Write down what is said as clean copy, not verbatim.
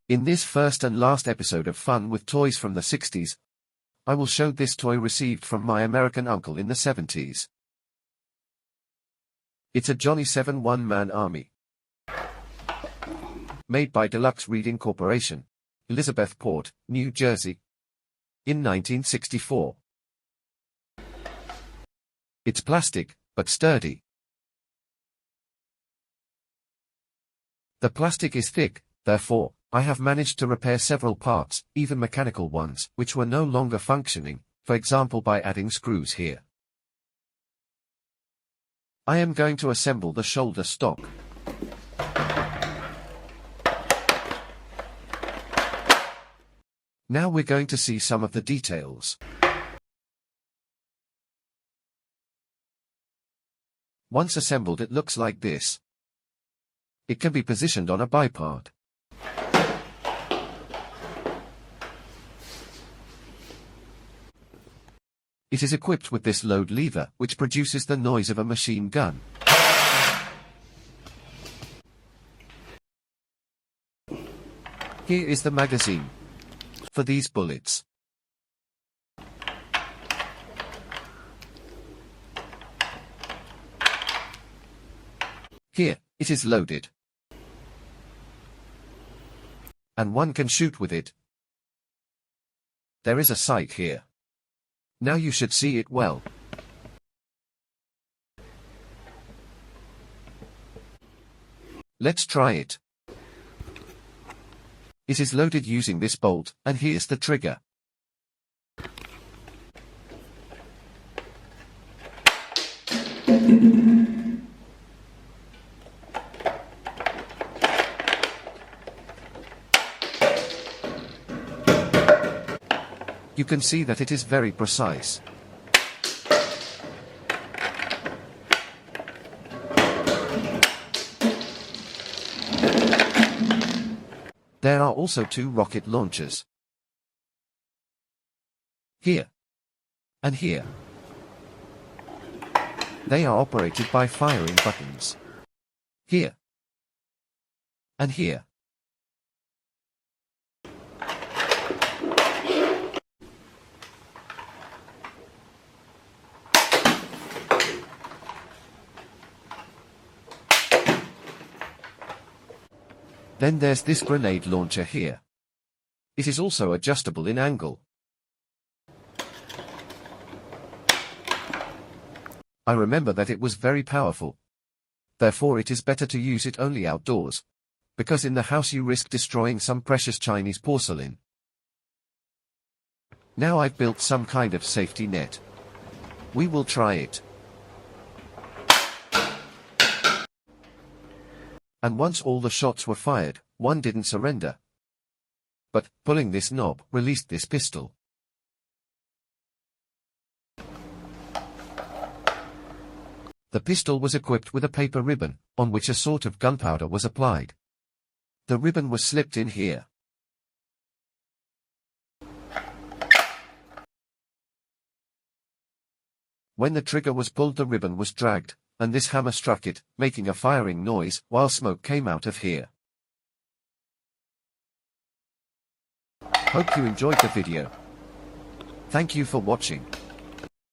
In this first and last episode of Fun with Toys from the 60s, I will show this toy received from my American uncle in the 70s. It's a Johnny 7 one-man army. Made by Deluxe Reading Corporation, Elizabethport, New Jersey, in 1964. It's plastic, but sturdy. The plastic is thick, therefore, I have managed to repair several parts, even mechanical ones, which were no longer functioning, for example by adding screws here. I am going to assemble the shoulder stock. Now we're going to see some of the details. Once assembled, it looks like this. It can be positioned on a bipod. It is equipped with this load lever, which produces the noise of a machine gun. Here is the magazine for these bullets. Here, it is loaded. And one can shoot with it. There is a sight here. Now you should see it well. Let's try it. It is loaded using this bolt, and here's the trigger. You can see that it is very precise. There are also two rocket launchers. Here. And here. They are operated by firing buttons. Here. And here. Then there's this grenade launcher here. It is also adjustable in angle. I remember that it was very powerful. Therefore it is better to use it only outdoors, because in the house you risk destroying some precious Chinese porcelain. Now I've built some kind of safety net. We will try it. And once all the shots were fired, one didn't surrender. But, pulling this knob, released this pistol. The pistol was equipped with a paper ribbon, on which a sort of gunpowder was applied. The ribbon was slipped in here. When the trigger was pulled, the ribbon was dragged, and this hammer struck it, making a firing noise, while smoke came out of here. Hope you enjoyed the video. Thank you for watching.